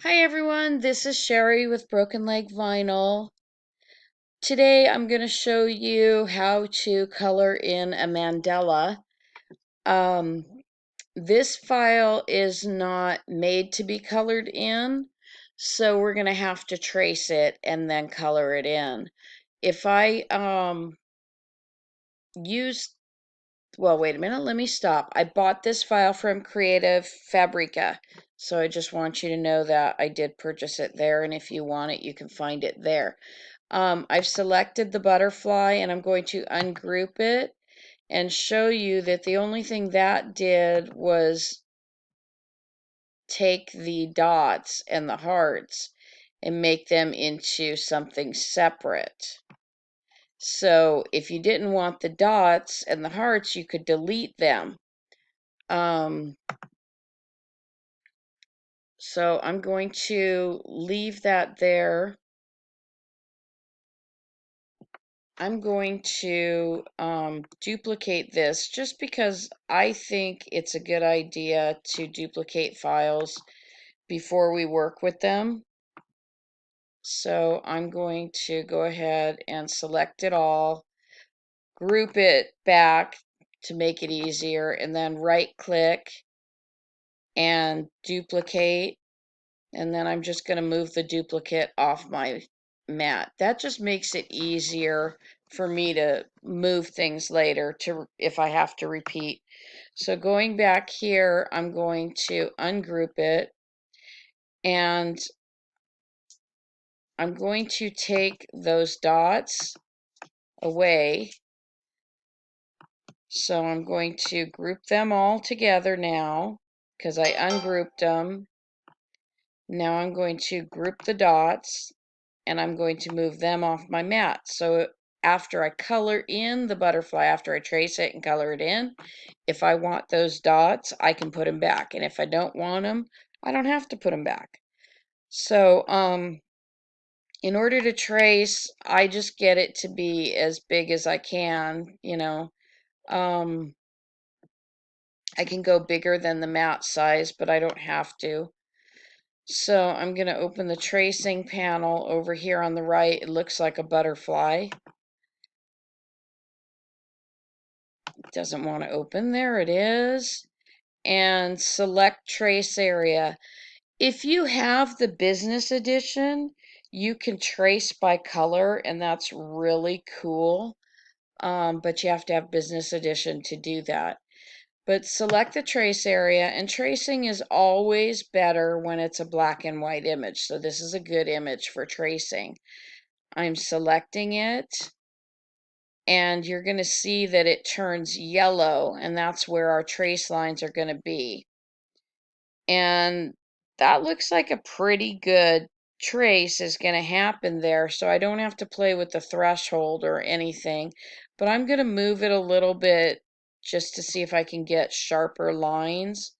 Hi everyone, this is Sherry with Broken Leg Vinyl. Today I'm going to show you how to color in a mandala. Um, this file is not made to be colored in, so we're going to have to trace it and then color it in. If I use, well, wait a minute, let me stop. I bought this file from Creative Fabrica, so I just want you to know that I did purchase it there, and if you want it, you can find it there. I've selected the butterfly and I'm going to ungroup it and show you that the only thing that did was take the dots and the hearts and make them into something separate. So if you didn't want the dots and the hearts, you could delete them. Um, so I'm going to leave that there. I'm going to duplicate this just because I think it's a good idea to duplicate files before we work with them. So I'm going to go ahead and select it all, group it back to make it easier, and then right click and duplicate. And then I'm just going to move the duplicate off my mat. That just makes it easier for me to move things later to if I have to repeat. So going back here, I'm going to ungroup it and I'm going to take those dots away. So I'm going to group them all together now because I ungrouped them. Now I'm going to group the dots and I'm going to move them off my mat. So after I color in the butterfly, after I trace it and color it in, if I want those dots, I can put them back. And if I don't want them, I don't have to put them back. So in order to trace, I just get it to be as big as I can. Um, I can go bigger than the mat size, but I don't have to. So I'm going to open the tracing panel over here on the right. It looks like a butterfly. Doesn't want to open. There it is. And select trace area. If you have the business edition, you can trace by color, and that's really cool. But you have to have business edition to do that. But select the trace area, and tracing is always better when it's a black and white image. So this is a good image for tracing. I'm selecting it, and you're going to see that it turns yellow, and that's where our trace lines are going to be. And that looks like a pretty good trace is going to happen there, so I don't have to play with the threshold or anything. But I'm going to move it a little bit just to see if I can get sharper lines.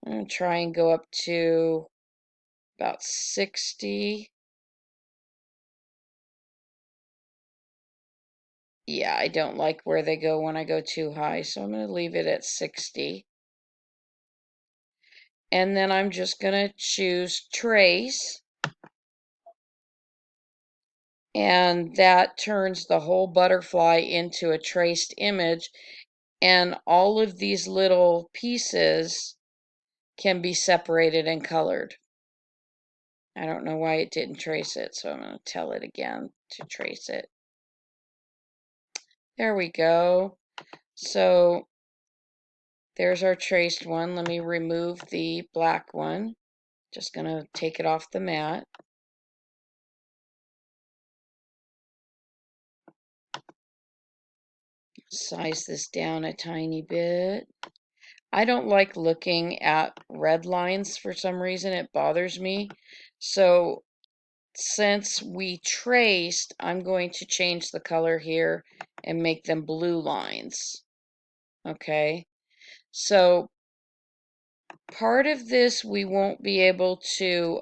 I'm going to try and go up to about 60. Yeah, I don't like where they go when I go too high, so I'm going to leave it at 60. And then I'm just going to choose trace, and that turns the whole butterfly into a traced image, and all of these little pieces can be separated and colored. I don't know why it didn't trace it, so I'm going to tell it again to trace it. There we go. So there's our traced one. Let me remove the black one. Just going to take it off the mat. Size this down a tiny bit. I don't like looking at red lines for some reason. It bothers me. So since we traced, I'm going to change the color here and make them blue lines. Okay. So part of this we won't be able to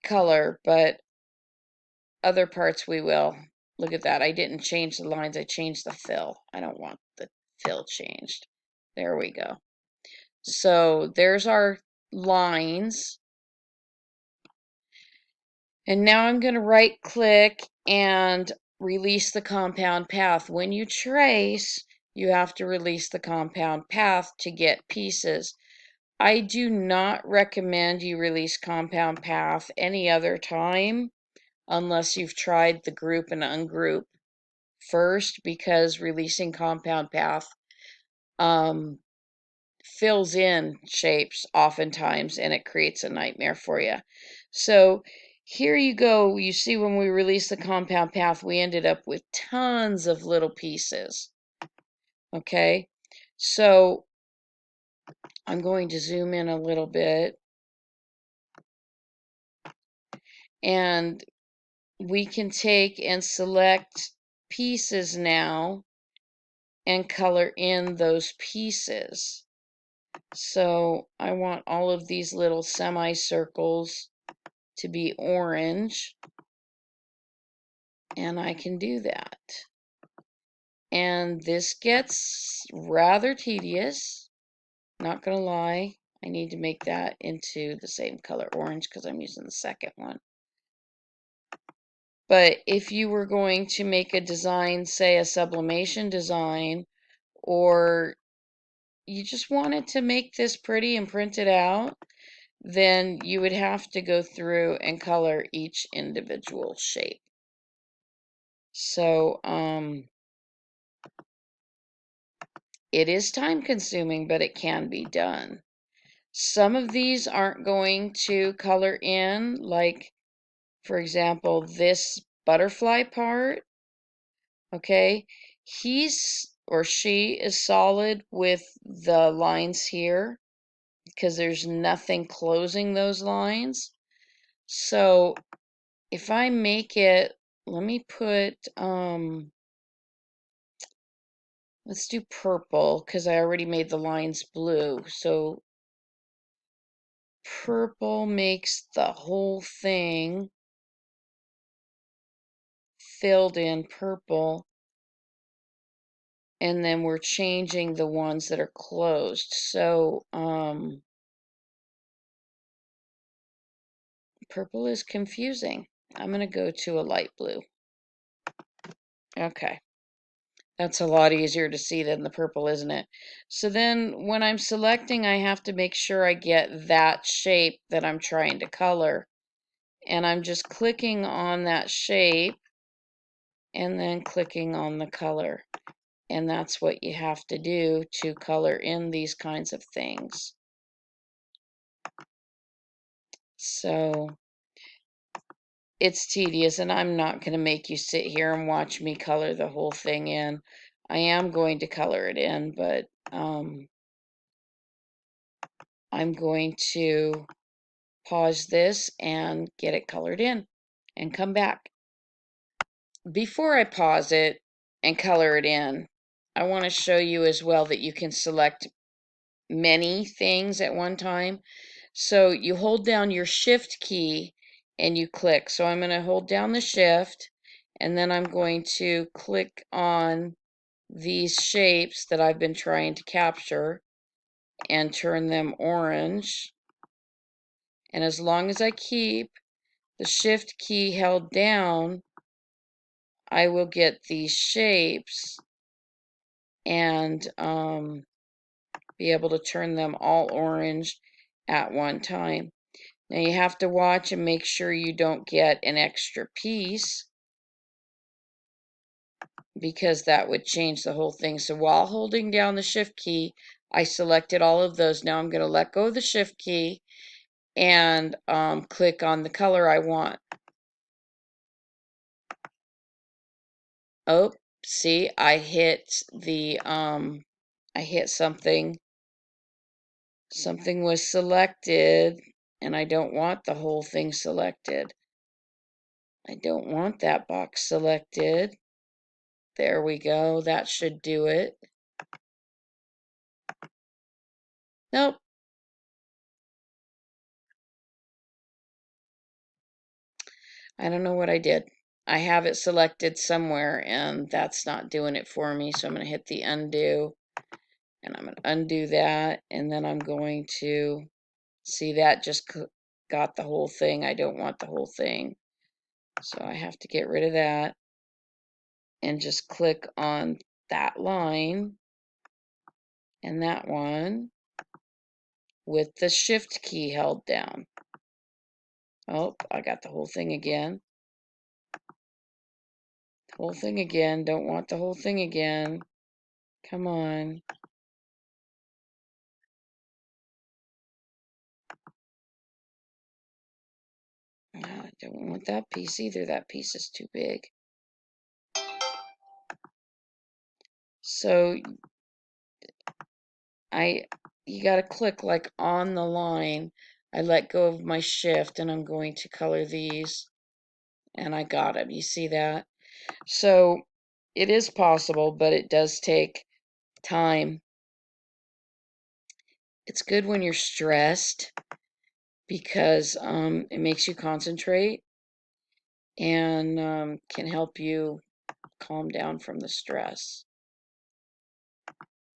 color, but other parts we will. Look at that. I didn't change the lines. I changed the fill. I don't want the fill changed. There we go. So there's our lines. And now I'm going to right click and release the compound path. When you trace, you have to release the compound path to get pieces. I do not recommend you release compound path any other time unless you've tried the group and ungroup first, because releasing compound path fills in shapes oftentimes and it creates a nightmare for you. So here you go. You see, when we released the compound path, we ended up with tons of little pieces. Okay, so I'm going to zoom in a little bit, and we can take and select pieces now and color in those pieces. So I want all of these little semicircles to be orange, and I can do that. And this gets rather tedious, not gonna lie. I need to make that into the same color orange because I'm using the second one. But if you were going to make a design, say a sublimation design, or you just wanted to make this pretty and print it out, then you would have to go through and color each individual shape. So, it is time consuming, but it can be done. Some of these aren't going to color in, like, for example, this butterfly part, okay? He's or she is solid with the lines here because there's nothing closing those lines. So if I make it, let me put, let's do purple because I already made the lines blue. So purple makes the whole thing filled in purple, and then we're changing the ones that are closed. So purple is confusing. I'm going to go to a light blue. Okay, that's a lot easier to see than the purple, isn't it? So then when I'm selecting, I have to make sure I get that shape that I'm trying to color, and I'm just clicking on that shape and then clicking on the color. And that's what you have to do to color in these kinds of things. So it's tedious, and I'm not going to make you sit here and watch me color the whole thing in. I am going to color it in, but I'm going to pause this and get it colored in and come back. Before I pause it and color it in, I want to show you as well that you can select many things at one time. So you hold down your shift key and you click. So I'm going to hold down the shift, and then I'm going to click on these shapes that I've been trying to capture and turn them orange. And as long as I keep the shift key held down, I will get these shapes and be able to turn them all orange at one time. Now you have to watch and make sure you don't get an extra piece, because that would change the whole thing. So while holding down the shift key, I selected all of those. Now I'm going to let go of the shift key and click on the color I want. Oh, see, I hit something. Something was selected, and I don't want the whole thing selected. I don't want that box selected. There we go. That should do it. Nope. I don't know what I did. I have it selected somewhere, and that's not doing it for me. So I'm going to hit the undo And I'm going to undo that, and then I'm going to see that just got the whole thing. I don't want the whole thing. So I have to get rid of that and just click on that line and that one with the shift key held down. Oh, I got the whole thing again. Whole thing again. Don't want the whole thing again. Come on. I don't want that piece either. That piece is too big. So you got to click like on the line. I let go of my shift and I'm going to color these, and I got them. You see that? So it is possible, but it does take time. It's good when you're stressed because it makes you concentrate and can help you calm down from the stress.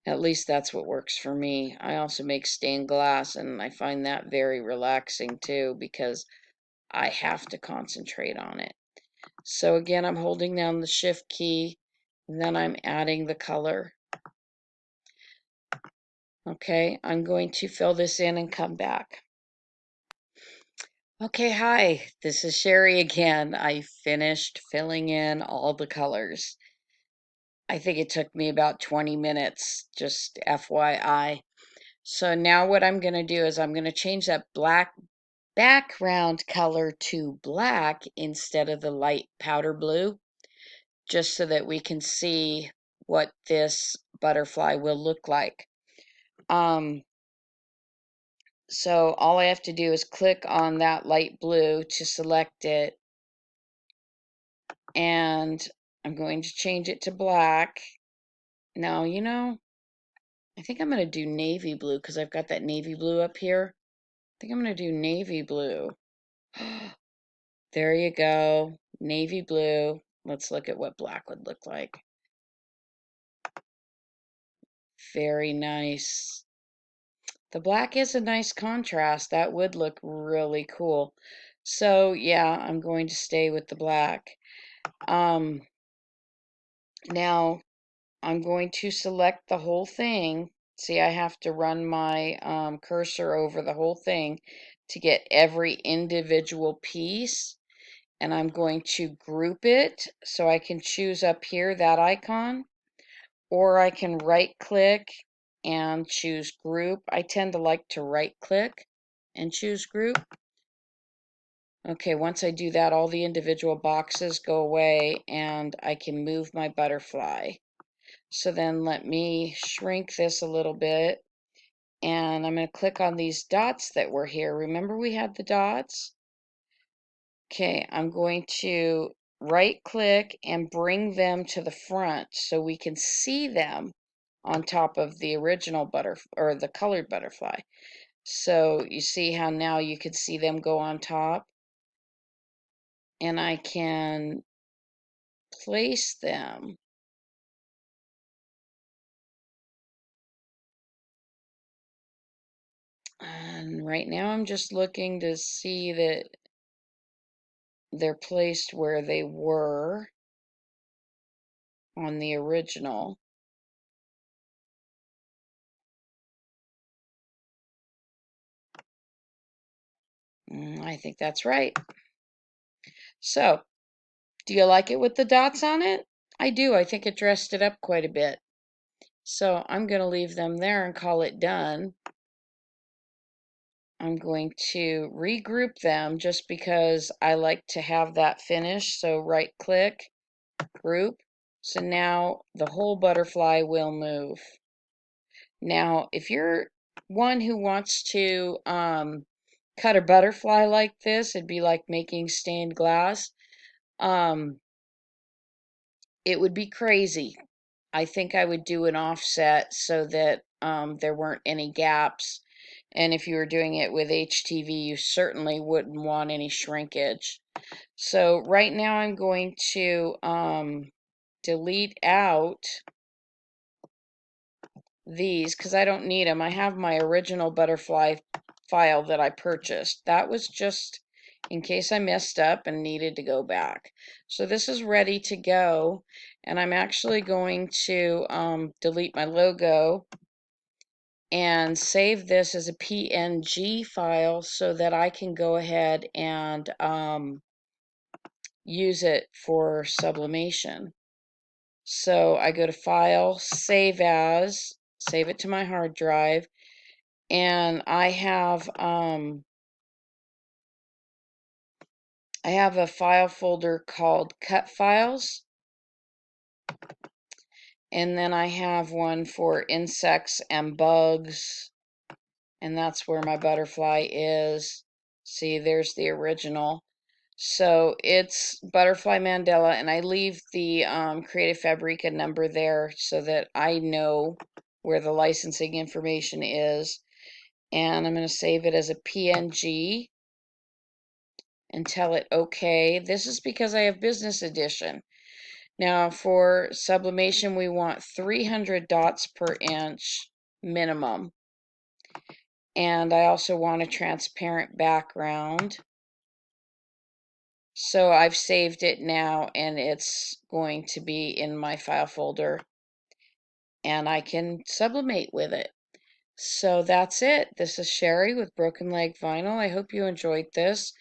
At least that's what works for me. I also make stained glass, and I find that very relaxing too because I have to concentrate on it. So again, I'm holding down the shift key, and then I'm adding the color. Okay, I'm going to fill this in and come back. Okay, hi, this is Sherry again. I finished filling in all the colors. I think it took me about 20 minutes, just FYI. So now what I'm going to do is I'm going to change that black background color to black instead of the light powder blue, just so that we can see what this butterfly will look like. So all I have to do is click on that light blue to select it, and I'm going to change it to black. Now, I think I'm going to do navy blue because I've got that navy blue up here. I think I'm going to do navy blue. There you go. Navy blue. Let's look at what black would look like. Very nice. The black is a nice contrast. That would look really cool. So yeah, I'm going to stay with the black. Now I'm going to select the whole thing. See, I have to run my cursor over the whole thing to get every individual piece. And I'm going to group it, so I can choose up here that icon, or I can right click and choose group. I tend to like to right click and choose group. Okay, once I do that, all the individual boxes go away and I can move my butterfly. So then let me shrink this a little bit, and I'm going to click on these dots that were here. Remember we had the dots? Okay, I'm going to right click and bring them to the front so we can see them on top of the original or the colored butterfly. So you see how now you can see them go on top, and I can place them. And right now I'm just looking to see that they're placed where they were on the original. I think that's right. So, do you like it with the dots on it? I do. I think it dressed it up quite a bit. So I'm going to leave them there and call it done. I'm going to regroup them just because I like to have that finished. So right click, group. So now the whole butterfly will move. Now, if you're one who wants to cut a butterfly like this, it'd be like making stained glass. It would be crazy. I think I would do an offset so that there weren't any gaps. And if you were doing it with HTV, you certainly wouldn't want any shrinkage. So right now I'm going to delete out these because I don't need them. I have my original butterfly file that I purchased. That was just in case I messed up and needed to go back. So this is ready to go, and I'm actually going to delete my logo and save this as a PNG file so that I can go ahead and use it for sublimation. So I go to File, Save As, save it to my hard drive, and I have a file folder called Cut Files, and then I have one for insects and bugs, and that's where my butterfly is. See, there's the original. So it's Butterfly Mandala, and I leave the Creative Fabrica number there so that I know where the licensing information is. And I'm going to save it as a PNG and tell it OK. This is because I have Business Edition. Now for sublimation, we want 300 dots per inch minimum. And I also want a transparent background. So I've saved it now, and it's going to be in my file folder, and I can sublimate with it. So that's it. This is Sherry with Broken Leg Vinyl. I hope you enjoyed this.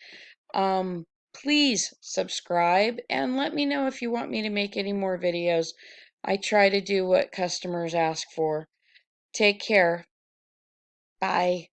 Please subscribe and let me know if you want me to make any more videos. I try to do what customers ask for. Take care. Bye.